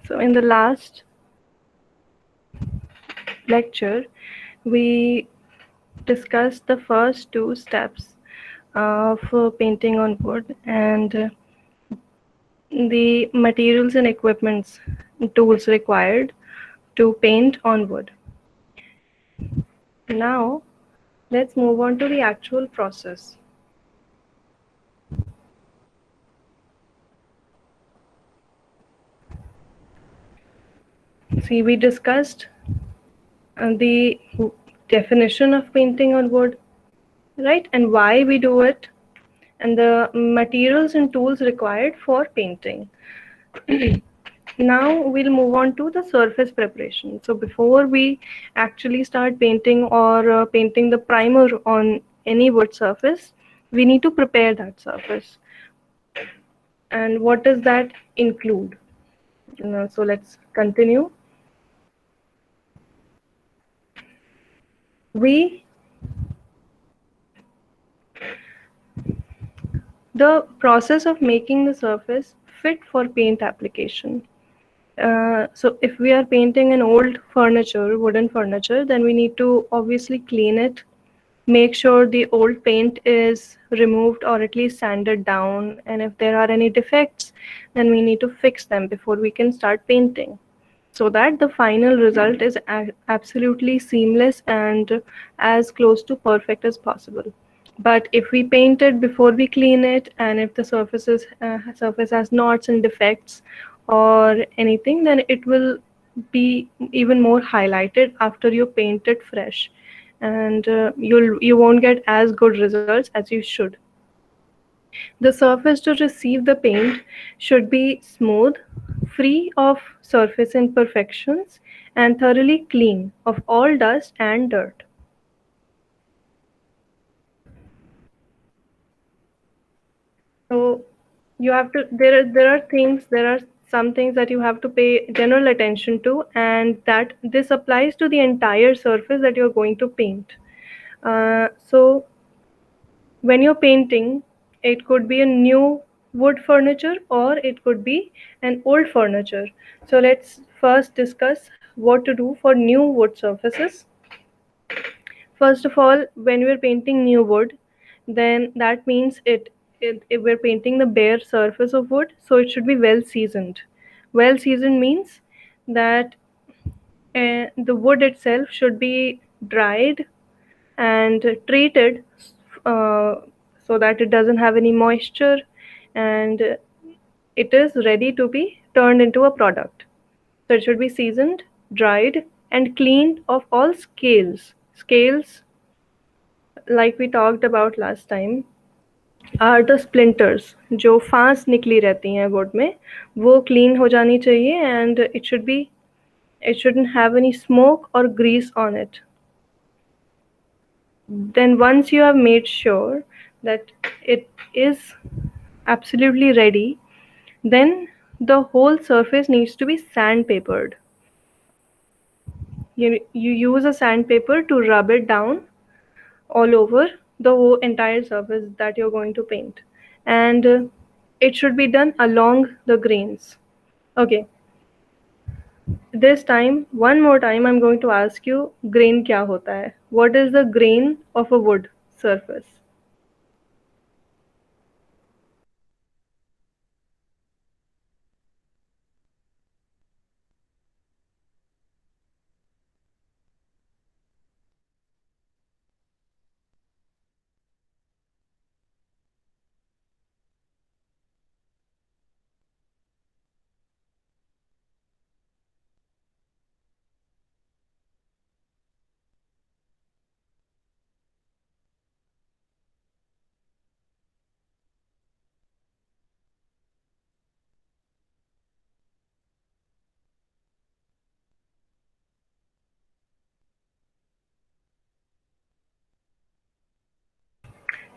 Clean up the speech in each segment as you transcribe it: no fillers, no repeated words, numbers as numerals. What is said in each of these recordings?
So in the last lecture, we discussed the first two steps of painting on wood and the materials and equipments, tools required to paint on wood. Now, let's move on to the actual process. See, we discussed the definition of painting on wood, right? And why we do it, and the materials and tools required for painting. Now we'll move on to the surface preparation. So before we actually start painting or painting the primer on any wood surface, we need to prepare that surface. And what does that include? So let's continue. We The process of making the surface fit for paint application. So if we are painting an old furniture, wooden furniture, then we need to obviously clean it, make sure the old paint is removed or at least sanded down, and if there are any defects, then we need to fix them before we can start painting, so that the final result is absolutely seamless and as close to perfect as possible. But if we paint it before we clean it, and if the surface has knots and defects or anything, then it will be even more highlighted after you paint it fresh, and you won't get as good results as you should. The surface to receive the paint should be smooth, free of surface imperfections, and thoroughly clean of all dust and dirt. So you have to there are some things that you have to pay general attention to, and that this applies to the entire surface that you're going to paint. So when you're painting, it could be a new wood furniture or it could be an old furniture. So let's first discuss what to do for new wood surfaces. First of all, when we're painting new wood, then that means if we're painting the bare surface of wood, so it should be well seasoned. Well seasoned means that the wood itself should be dried and treated uh, so that it doesn't have any moisture, and it is ready to be turned into a product. So it should be seasoned, dried, and cleaned of all scales. Scales, like we talked about last time, are the splinters जो फांस निकली रहती हैं wood में, वो clean हो जानी चाहिए, and it shouldn't have any smoke or grease on it. Then once you have made sure that it is absolutely ready, then the whole surface needs to be sandpapered. You use a sandpaper to rub it down all over the whole entire surface that you're going to paint, and it should be done along the grains. Okay, this time, one more time, I'm going to ask you, grain क्या होता है? What is the grain of a wood surface?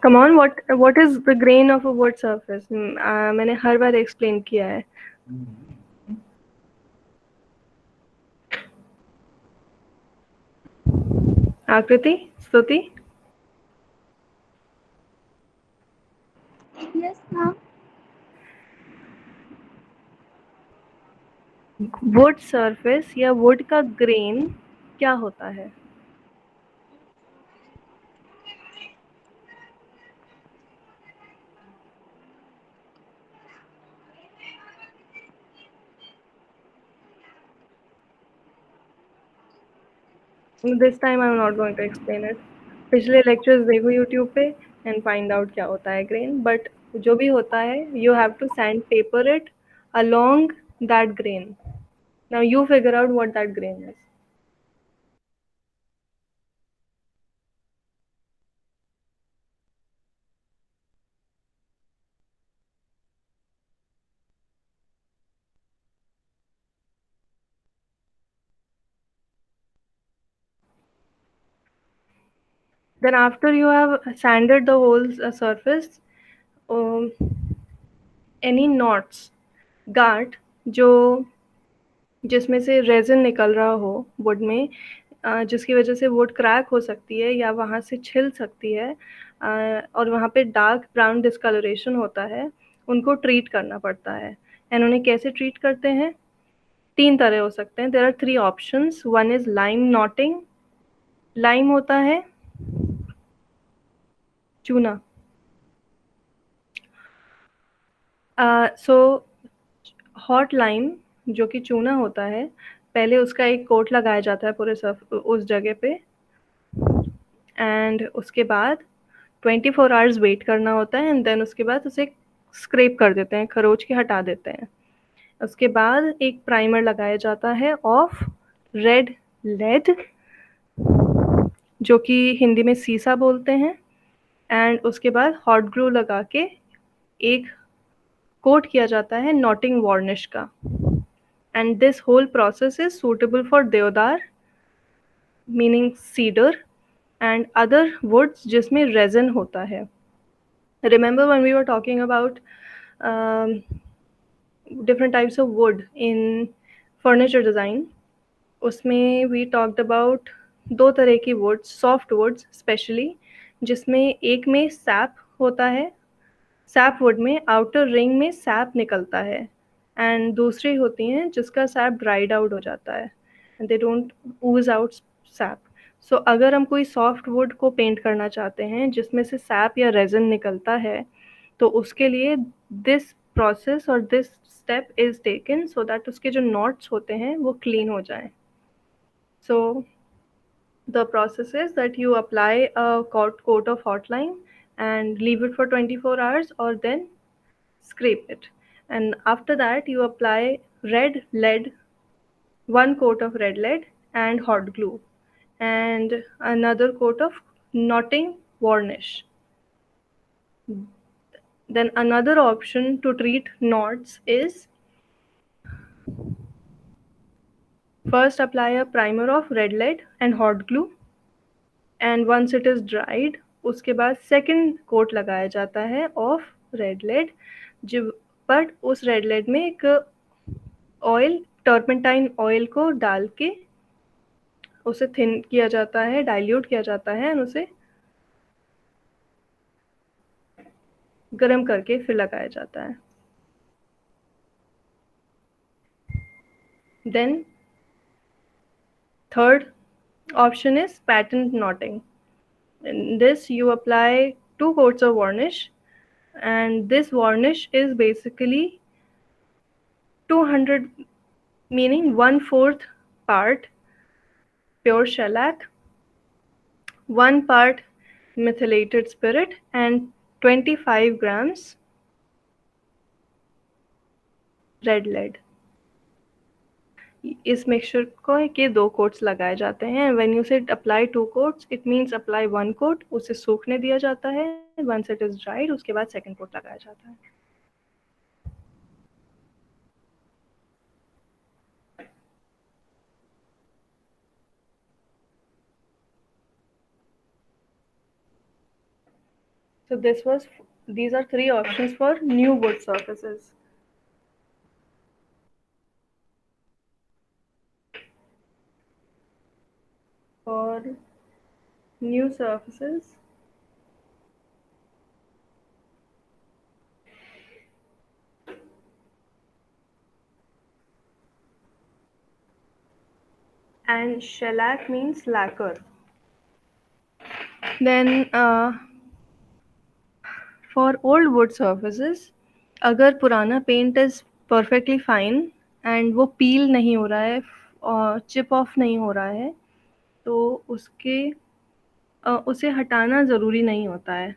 Come on, what is the grain of a wood surface? मैंने हर बार explain किया है. आकृति, Stuti. Yes, ma'am. Wood surface या wood का grain क्या होता है? This time I am not going to explain it. पिछले लेक्चर्स देखो यूट्यूब पे एंड फाइंड आउट क्या होता है ग्रेन. बट जो भी होता है, you have to sand paper it along that grain. Now you figure out what that grain is. Then after you have sanded the whole surface, um, any knots, गांठ जो जिसमें से रेज़िन निकल रहा हो वुड में, जिसकी वजह से वुड क्रैक हो सकती है या वहाँ से छिल सकती है, और वहाँ पे डार्क ब्राउन डिस्कलरेशन होता है, उनको ट्रीट करना पड़ता है. एंड उन्हें कैसे ट्रीट करते हैं? 3 तरह हो सकते हैं. There are 3 options. One is lime knotting. Lime होता है चूना. सो हॉट लाइम जो कि चूना होता है, पहले उसका एक कोट लगाया जाता है पूरे सर्फ उस जगह पे, एंड उसके बाद 24 आवर्स वेट करना होता है, एंड देन उसके बाद उसे स्क्रैप कर देते हैं, खरोच के हटा देते हैं. उसके बाद एक प्राइमर लगाया जाता है ऑफ रेड लेड, जो कि हिंदी में सीसा बोलते हैं, एंड उसके बाद हॉट ग्लू लगा के एक कोट किया जाता है नॉटिंग वार्निश का. And this whole process is suitable for deodar, meaning cedar, and other woods जिसमें रेजन होता है. Remember when we were talking about um, different types of wood in furniture design, उसमें we talked about दो तरह की woods, soft woods specially, जिसमें एक में sap होता है, सैप वुड में आउटर रिंग में सैप निकलता है, एंड दूसरी होती हैं जिसका सैप ड्राइड आउट हो जाता है, and they don't ooze out sap. So अगर हम कोई सॉफ्ट वुड को पेंट करना चाहते हैं जिसमें से सैप या रेजन निकलता है, तो उसके लिए दिस प्रोसेस और this step is taken so that उसके जो नॉट्स होते हैं वो क्लीन हो जाएं. सो the process is that you apply a coat of hot lime and leave it for 24 hours, or then scrape it. And after that, you apply red lead, one coat of red lead and hot glue, and another coat of knotting varnish. Then another option to treat knots is first apply a primer of red lead and hot glue, and once it is dried, उसके बाद second coat लगाया जाता है of red lead, जो but उस red lead में एक oil, turpentine oil को डाल के उसे थिन किया जाता है, डाइल्यूट किया जाता है, एंड उसे गर्म करके फिर लगाया जाता है. Then third option is patent knotting. In this you apply 2 coats of varnish, and this varnish is basically 200, meaning 1/4 part pure shellac, 1 part methylated spirit, and 25 grams red lead. इस मिक्सचर को के 2 कोट्स लगाए जाते हैं. When you say apply 2 coats, it means apply 1 coat, उसे सूखने दिया जाता है. वंस इट इज ड्राइड, उसके बाद सेकंड कोट लगाया जाता है. So these are 3 options for new wood surfaces. For new surfaces, and shellac means lacquer. Then for old wood surfaces, अगर पुराना paint is perfectly fine and वो peel नहीं हो रहा है और चिप ऑफ नहीं हो रहा है, तो उसे हटाना ज़रूरी नहीं होता है।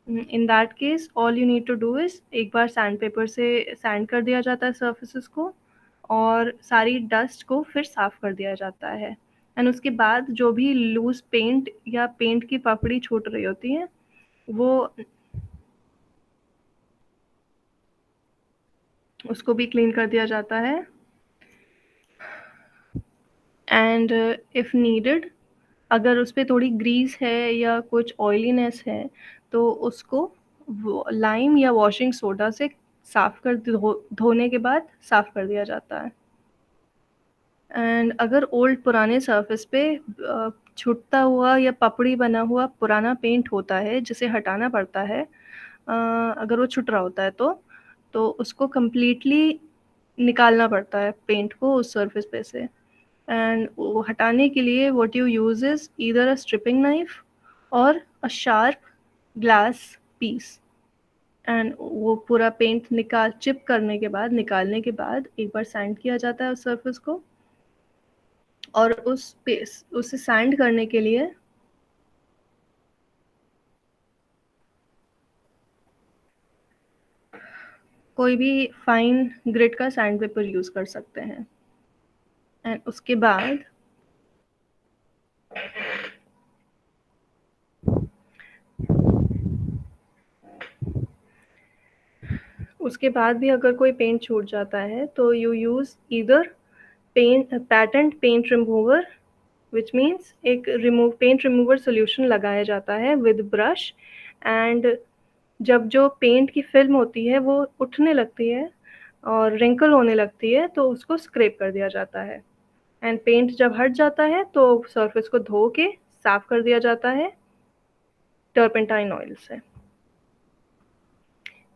In that case all you need to do is एक बार सैंड पेपर से सैंड कर दिया जाता है सर्फेसेस को और सारी डस्ट को फिर साफ़ कर दिया जाता है एंड उसके बाद जो भी लूज़ पेंट या पेंट की पपड़ी छूट रही होती है, वो उसको भी क्लीन कर दिया जाता है एंड इफ़ नीडेड अगर उस पे थोड़ी ग्रीस है या कुछ ऑयलीनेस है तो उसको लाइम या वॉशिंग सोडा से धोने के बाद साफ़ कर दिया जाता है। एंड अगर ओल्ड पुराने सरफेस पे छूटता हुआ या पपड़ी बना हुआ पुराना पेंट होता है जिसे हटाना पड़ता है, अगर वो छूट रहा होता है तो उसको कम्प्लीटली निकालना पड़ता है पेंट को उस सरफेस पे से एंड वो हटाने के लिए what you use is either a stripping knife और a sharp glass piece and वो पूरा पेंट चिप करने के बाद निकालने के बाद एक बार सैंड किया जाता है उस सरफेस को और उसे सैंड करने के लिए कोई भी फाइन ग्रिड का सैंड पेपर यूज़ कर सकते हैं एंड उसके बाद भी अगर कोई पेंट छूट जाता है तो you use either patent paint remover which means एक पेंट रिमूवर सोल्यूशन लगाया जाता है विद ब्रश एंड जब जो पेंट की फिल्म होती है वो उठने लगती है और रिंकल होने लगती है तो उसको स्क्रैप कर दिया जाता है एंड पेंट जब हट जाता है तो सरफेस को धो के साफ कर दिया जाता है टर्पेंटाइन ऑयल से।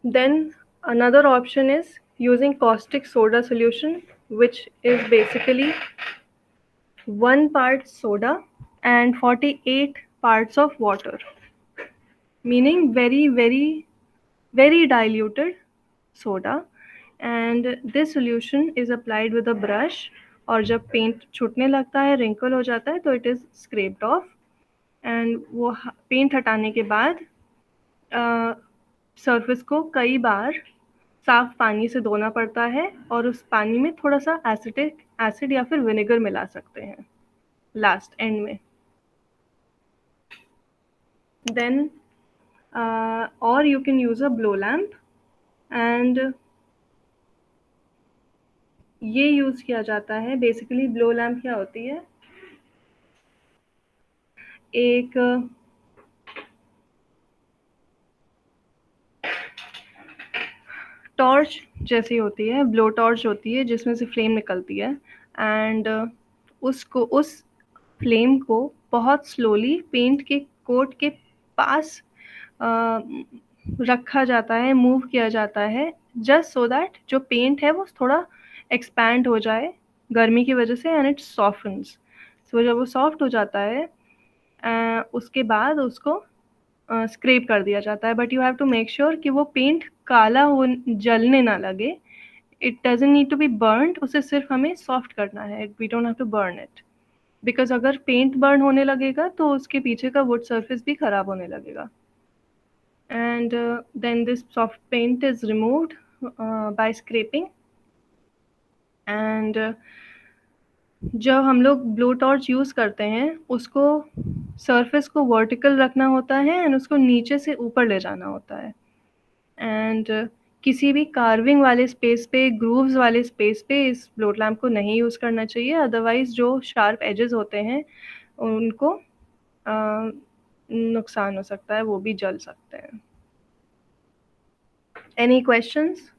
Then another option is using caustic soda solution, which is basically 1 part soda and 48 parts of water, meaning very, very, very diluted soda. And this solution is applied with a brush और जब paint छूटने लगता है wrinkle हो जाता है तो it is scraped of and वो पेंट हटाने के बाद सरफेस को कई बार साफ पानी से धोना पड़ता है और उस पानी में थोड़ा-सा एसिड या फिर विनेगर मिला सकते हैं लास्ट एंड में। देन और you can use a blow lamp and ये यूज़ किया जाता है बेसिकली ब्लो लैम्प क्या होती है? एक टॉर्च जैसी होती है, ब्लो टॉर्च होती है जिसमें से फ्लेम निकलती है एंड उस फ्लेम को बहुत स्लोली पेंट के कोट के पास रखा जाता है, मूव किया जाता है जस्ट सो दैट जो पेंट है वो थोड़ा एक्सपैंड हो जाए गर्मी की वजह से एंड इट सॉफ्टन्स। सो जब वो सॉफ्ट हो जाता है उसके बाद उसको स्क्रैप कर दिया जाता है but you have to make sure कि वो पेंट काला हो जलने ना लगे। It doesn't need to be burned, उसे सिर्फ हमें सॉफ्ट करना है, we don't have to burn it because अगर पेंट बर्न होने लगेगा तो उसके पीछे का वुड सरफेस भी खराब होने लगेगा। And then this soft paint is removed by scraping and जब हम लोग ब्लो टॉर्च यूज़ करते हैं उसको सरफेस को वर्टिकल रखना होता है एंड उसको नीचे से ऊपर ले जाना होता है एंड किसी भी कार्विंग वाले स्पेस पे ग्रूव्स वाले स्पेस पे इस ब्लो लैम्प को नहीं यूज़ करना चाहिए अदरवाइज़ जो शार्प एजेस होते हैं उनको नुकसान हो सकता है, वो भी जल सकते हैं। Any questions?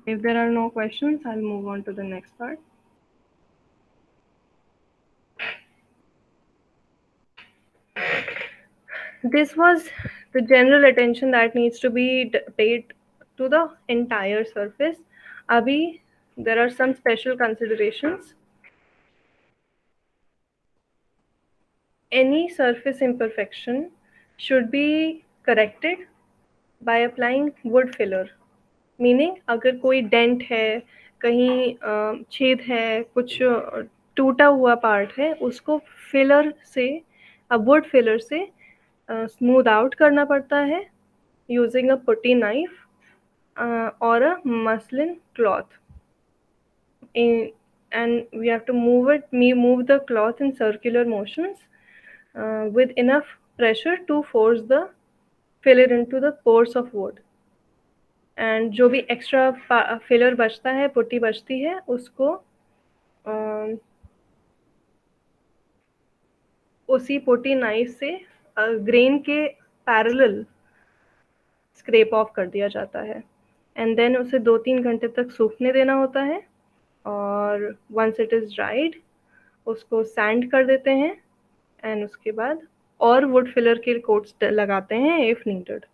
If there are no questions, I'll move on to the next part. This was the general attention that needs to be paid to the entire surface. Abhi, there are some special considerations. Any surface imperfection should be corrected by applying wood filler. Meaning अगर कोई dent है, कहीं छेद है, कुछ टूटा हुआ part है, उसको फिलर से, वुड फिलर से स्मूथ आउट करना पड़ता है यूजिंग अ पुट्टी नाइफ और a muslin cloth. And we have to move the cloth in circular motions with enough pressure to force the filler into the pores of wood. And जो भी extra filler बचता है, putty बचती है, उसको उसी putty knife से grain के पैरेलल स्क्रैप ऑफ कर दिया जाता है. एंड देन उसे 2-3 घंटे तक सूखने देना होता है. और वंस इट इज़ ड्राइड, उसको सैंड कर देते हैं. एंड उसके बाद और वुड फिलर के कोट्स लगाते हैं इफ़ नीडेड.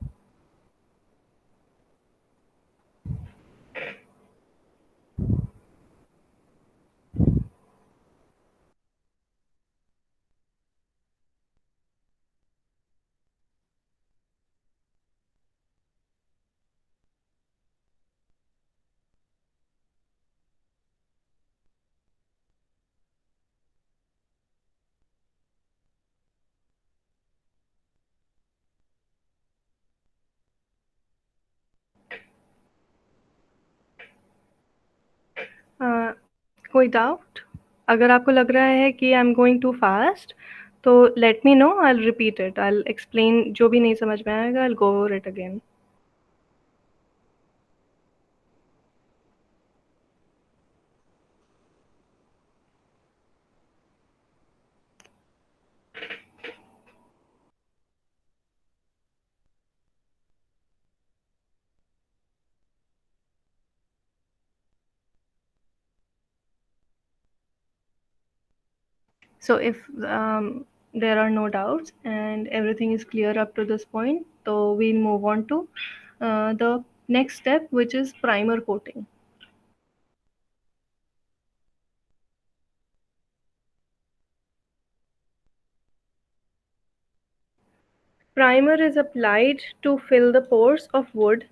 कोई डाउट? अगर आपको लग रहा है कि I am going too fast, तो let me know, I will repeat it, I will explain. जो भी नहीं समझ में आएगा, I will go over it again. So if there are no doubts and everything is clear up to this point, so we'll move on to the next step, which is primer coating. Primer is applied to fill the pores of wood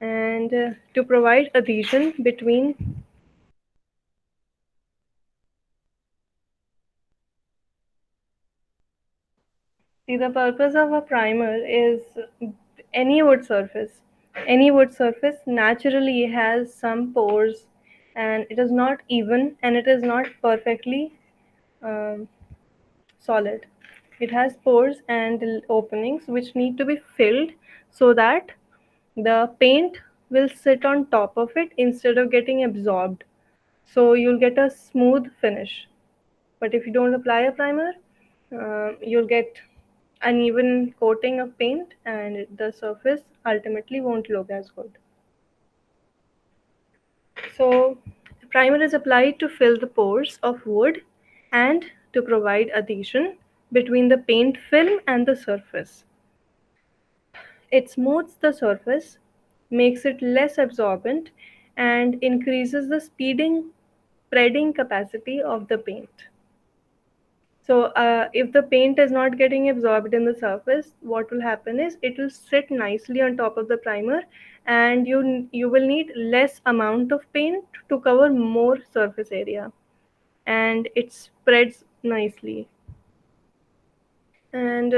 and to provide adhesion between. See, the purpose of a primer is any wood surface. Any wood surface naturally has some pores, and it is not even and it is not perfectly um, solid. It has pores and openings which need to be filled so that the paint will sit on top of it instead of getting absorbed. So you'll get a smooth finish. But if you don't apply a primer, you'll get uneven coating of paint and the surface ultimately won't look as good. So primer is applied to fill the pores of wood and to provide adhesion between the paint film and the surface. It smooths the surface, makes it less absorbent, and increases the spreading capacity of the paint. So if the paint is not getting absorbed in the surface, what will happen is it will sit nicely on top of the primer, and you will need less amount of paint to cover more surface area, and it spreads nicely. And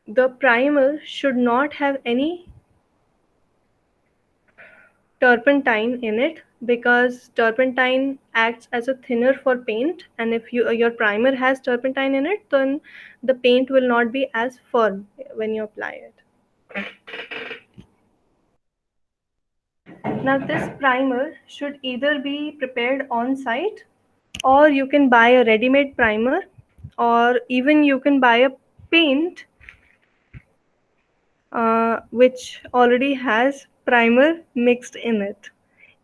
the primer should not have any turpentine in it, because turpentine acts as a thinner for paint, and if your primer has turpentine in it, then the paint will not be as firm when you apply it. Now this primer should either be prepared on site, or you can buy a ready-made primer, or even you can buy a paint which already has primer mixed in it.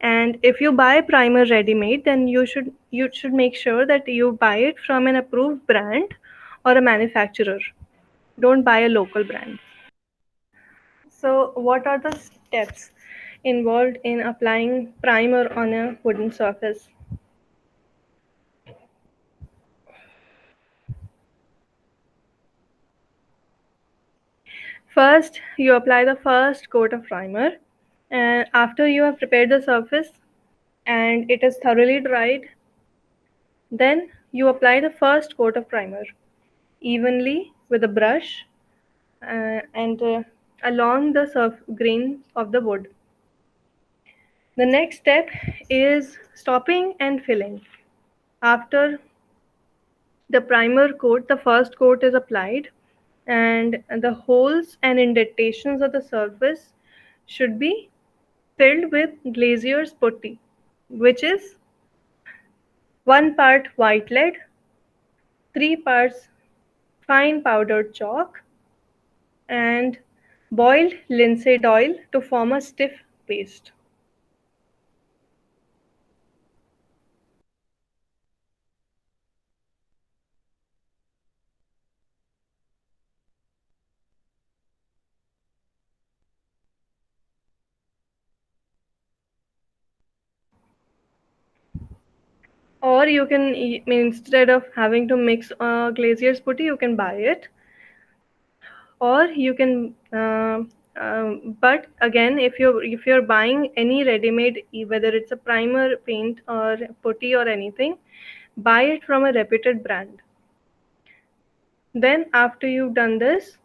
And if you buy primer ready made, then you should make sure that you buy it from an approved brand or a manufacturer. Don't buy a local brand. So what are the steps involved in applying primer on a wooden surface? First, you apply the first coat of primer, and after you have prepared the surface and it is thoroughly dried, then you apply the first coat of primer evenly with a brush and along the grain of the wood. The next step is stopping and filling. After the primer coat, the first coat is applied, and the holes and indentations of the surface should be filled with glazier's putty, which is 1 part white lead, 3 parts fine powdered chalk, and boiled linseed oil to form a stiff paste. Or you can, instead of having to mix glazier's putty, you can buy it. Or you can, but again, if you're buying any ready-made, whether it's a primer, paint, or putty or anything, buy it from a reputed brand. Then after you've done this,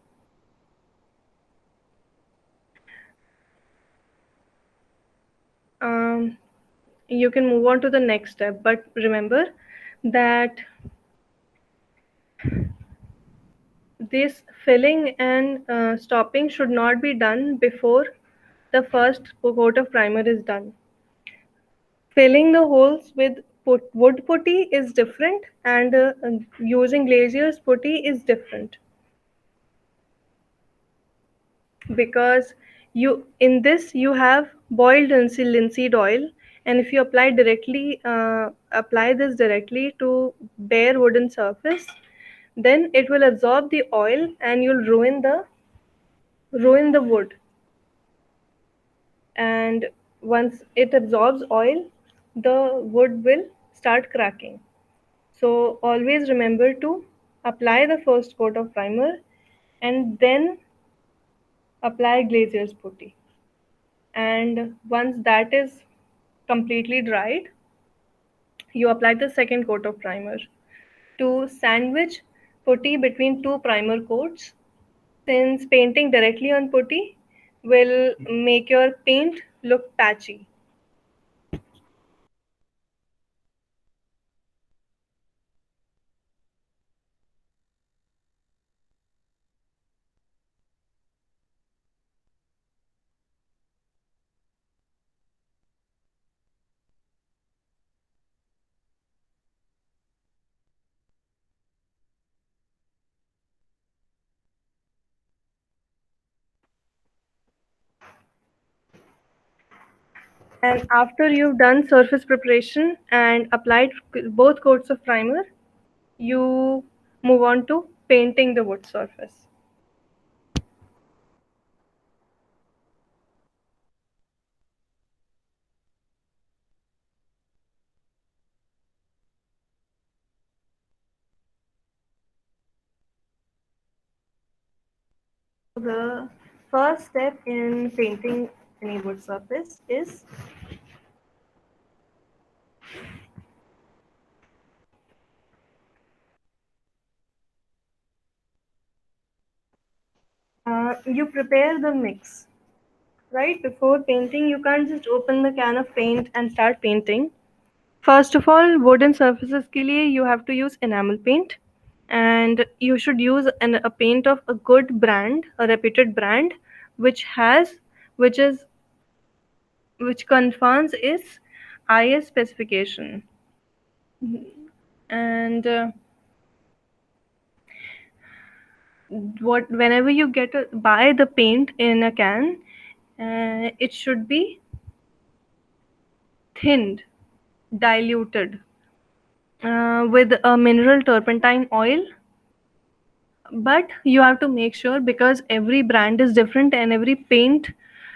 um, you can move on to the next step. But remember that this filling and stopping should not be done before the first coat of primer is done. Filling the holes with wood putty is different, and using glazier's putty is different, because in this you have boiled linseed oil, and if you apply this directly to bare wooden surface, then it will absorb the oil and you'll ruin the wood. And once it absorbs oil, the wood will start cracking. So always remember to apply the first coat of primer and then apply glazier's putty. And once that is completely dried, you apply the second coat of primer. To sandwich putty between two primer coats, since painting directly on putty will make your paint look patchy. And after you've done surface preparation and applied both coats of primer, you move on to painting the wood surface. The first step in painting any wood surface is you prepare the mix. Right before painting, you can't just open the can of paint and start painting. First of all, wooden surfaces के लिए you have to use enamel paint, and you should use a paint of a good brand, a reputed brand, which has which is which confirms its IS specification. And whenever you buy the paint in a can, It should be thinned, diluted with a mineral turpentine oil. But you have to make sure, because every brand is different, and every paint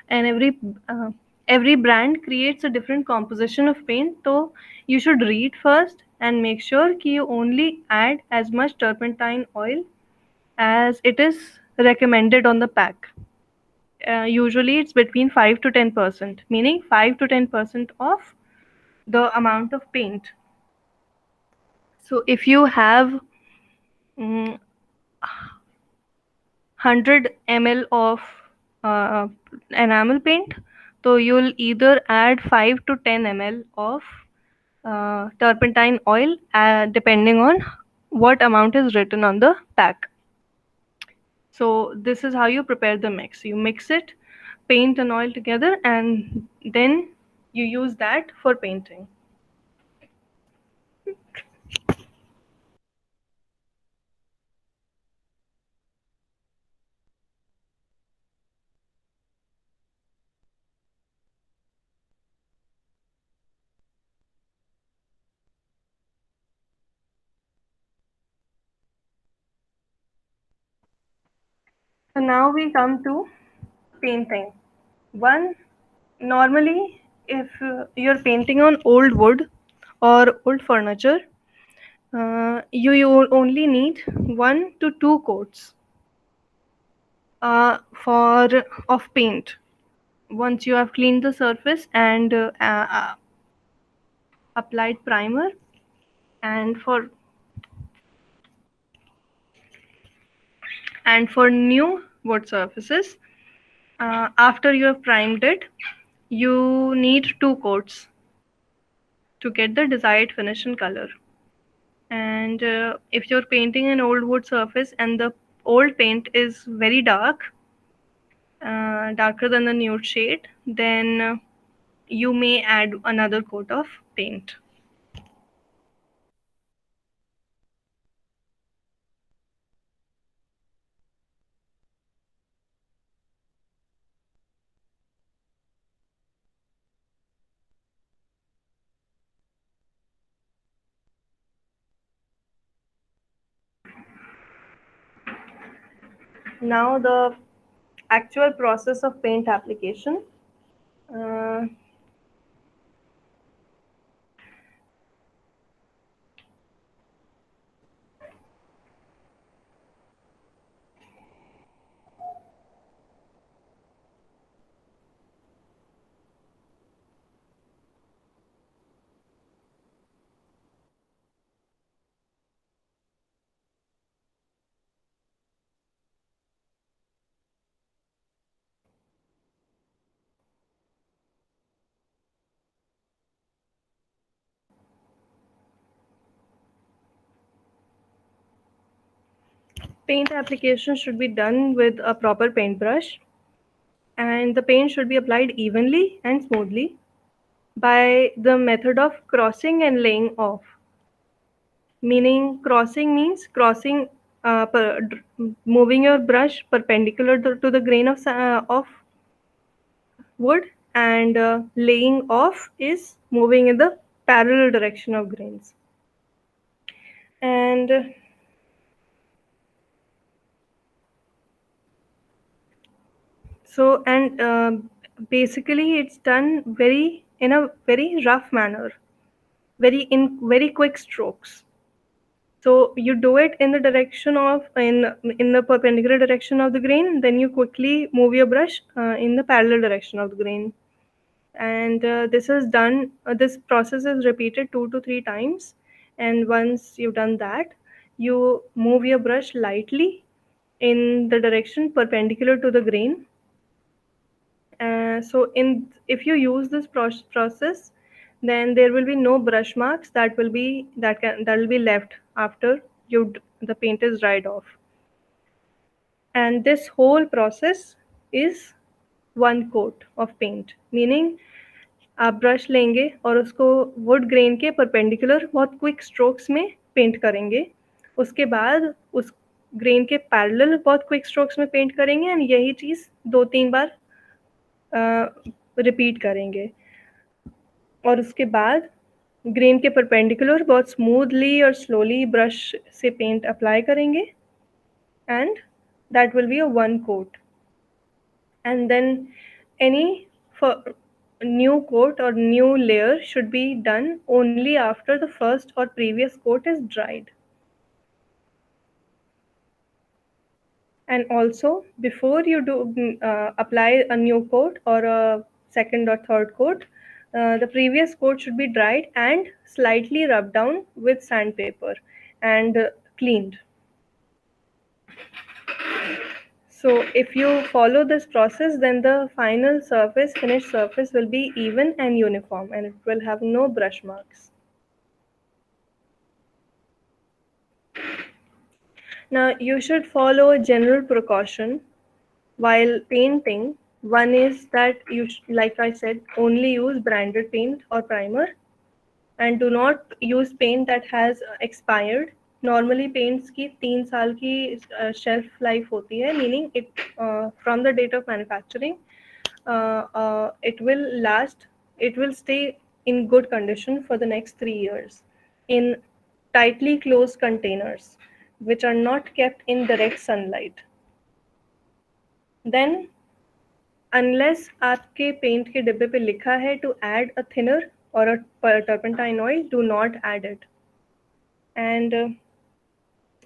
and uh, every brand creates a different composition of paint. So you should read first and make sure कि you only add as much turpentine oil as it is recommended on the pack. Usually it's between 5 to 10%, meaning 5 to 10% of the amount of paint. So if you have mm, 100 ml of uh, enamel paint, so you'll either add 5 to 10 ml of turpentine oil, depending on what amount is written on the pack. So this is how you prepare the mix. You mix it, paint and oil together, and then you use that for painting. So now we come to painting. One, normally, if you're painting on old wood or old furniture, you only need 1 to 2 coats for of paint. Once you have cleaned the surface and applied primer, and for new wood surfaces, after you have primed it, you need 2 coats to get the desired finish and color. And if you're painting an old wood surface and the old paint is very dark, darker than the nude shade, then you may add another coat of paint. Now the actual process of paint application. Uh, Paint application should be done with a proper paintbrush, and the paint should be applied evenly and smoothly by the method of crossing and laying off. Meaning, crossing means moving your brush perpendicular to the grain of wood, and laying off is moving in the parallel direction of grains. And so, and basically, it's done in a very rough manner, very quick strokes. So you do it in the direction of in the perpendicular direction of the grain, then you quickly move your brush in the parallel direction of the grain. And this is done. This process is repeated 2 to 3 times, and once you've done that, you move your brush lightly in the direction perpendicular to the grain. So in if you use this process, then there will be no brush marks that will be left after the paint is dried off. And this whole process is 1 coat of paint, meaning आप brush लेंगे और उसको wood grain के perpendicular बहुत quick strokes में paint करेंगे. उसके बाद उस ग्रेन के पैरेलल बहुत क्विक स्ट्रोक्स में पेंट करेंगे, एंड यही चीज़ 2-3 बार रिपीट करेंगे। और उसके बाद ग्रेन के परपेंडिकुलर बहुत स्मूथली और स्लोली ब्रश से पेंट अप्लाई करेंगे, and that will be a one coat. And then any new coat or new layer should be done only after the first or previous coat is dried. And also, before you do apply a new coat or a second or third coat, the previous coat should be dried and slightly rubbed down with sandpaper and cleaned. So if you follow this process, then the final surface, finished surface will be even and uniform, and it will have no brush marks. Now you should follow a general precaution while painting. One is that like I said, only use branded paint or primer, and do not use paint that has expired. Normally paints की 3 साल की shelf life होती है, meaning it from the date of manufacturing it will last, it will stay in good condition for the next 3 years in tightly closed containers which are not kept in direct sunlight. Then unless आपके paint के डिब्बे पे लिखा है to add a thinner or a turpentine oil, do not add it, and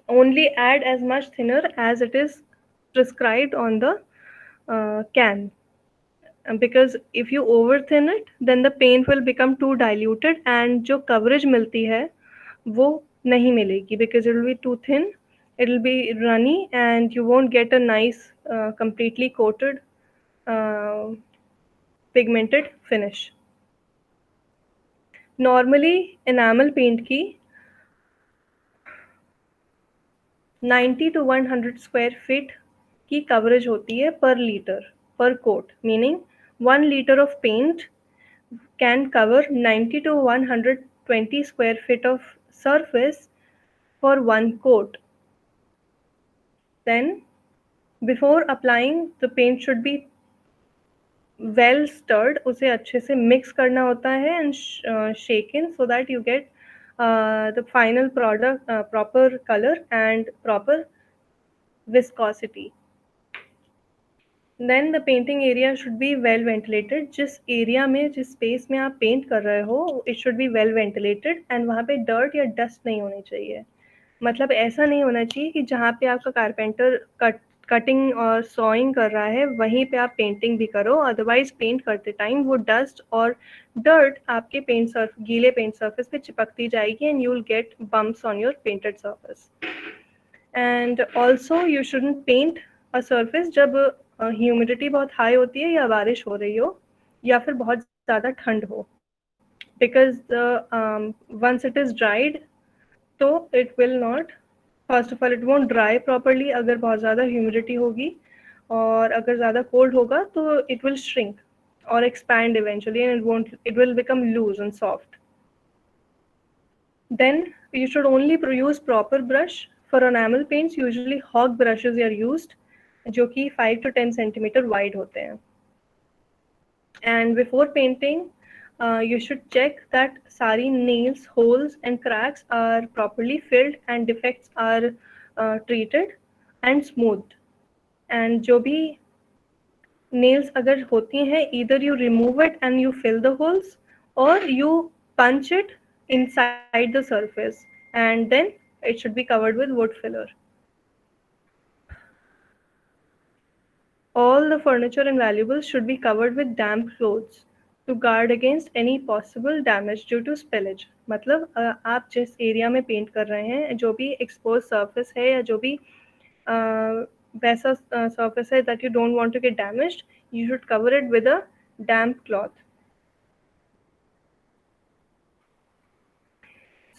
only add as much thinner as it is prescribed on the can. Because if you over thin it, then the paint will become too diluted and जो coverage मिलती है वो नहीं मिलेगी, because it will be too thin, it will be runny and you won't get a nice completely coated uh, pigmented finish. Normally enamel paint की 90 to 100 square feet की coverage होती है per liter per coat, meaning 1 liter of paint can cover 90 to 120 square feet of surface for one coat. Then, before applying, the paint should be well stirred. उसे अच्छे से mix करना होता है and shaken so that you get the final product proper color and proper viscosity. Then the painting area should be well ventilated. जिस area में, जिस space में आप paint कर रहे हो, it should be well ventilated and वहाँ पे dirt या dust नहीं होनी चाहिए. मतलब ऐसा नहीं होना चाहिए कि जहाँ पे आपका कारपेंटर कटिंग और सॉइंग कर रहा है वहीं पे आप पेंटिंग भी करो, अदरवाइज पेंट करते टाइम वो डस्ट और डर्ट आपके गीले पेंट सर्फेस पे चिपकती जाएगी and you will get bumps on your painted surface. And also you shouldn't paint a surface जब ह्यूमिडिटी बहुत हाई होती है या बारिश हो रही हो या फिर बहुत ज़्यादा ठंड हो, because once it is dried तो it will not, first of all it won't dry properly अगर बहुत ज़्यादा ह्यूमिडिटी होगी, और अगर ज़्यादा कोल्ड होगा तो it will shrink or expand eventually and it will become loose and soft. Then you should only use proper brush. For enamel paints usually hog brushes are used जो कि 5 to 10 centimeter wide होते हैं. And before painting you should check that सारी nails, holes and cracks are properly filled and defects are treated and smoothed. And जो भी nails अगर होती हैं, either you remove it and you fill the holes or you punch it inside the surface and then it should be covered with wood filler. All the furniture and valuables should be covered with damp clothes to guard against any possible damage due to spillage. मतलब आप जिस area में paint कर रहे हैं, जो भी expose surface है या जो भी वैसा surface है that you don't want to get damaged, you should cover it with a damp cloth.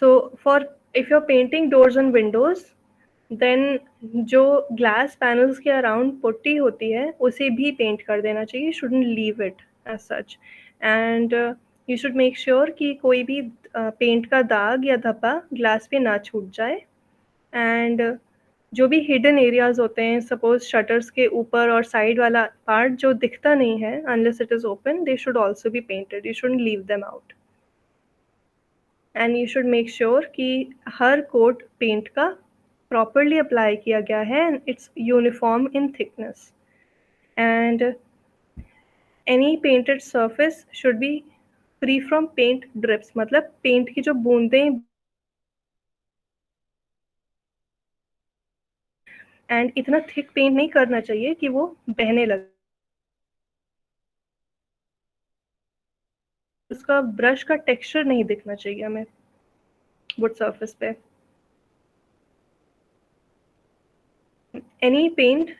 So for if you're painting doors and windows, then जो glass panels के around पुट्टी होती है उसे भी paint कर देना चाहिए. You shouldn't leave it as such, and you should make sure कि कोई भी paint का दाग या धब्बा glass पे ना छूट जाए. And जो भी हिडन एरियाज होते हैं, सपोज शटर्स के ऊपर और साइड वाला पार्ट जो दिखता नहीं है unless it is open, they should also be painted, you shouldn't leave them out. And you should make sure कि हर कोट पेंट का प्रॉपरली अप्लाई किया गया है and it's uniform in thickness. And any painted surface should be free from paint drips, मतलब paint की जो बूंदें, एंड इतना थिक पेंट नहीं करना चाहिए कि वो बहने लगे। उसका ब्रश का टेक्सचर नहीं दिखना चाहिए हमें वुड सरफेस पे। Any paint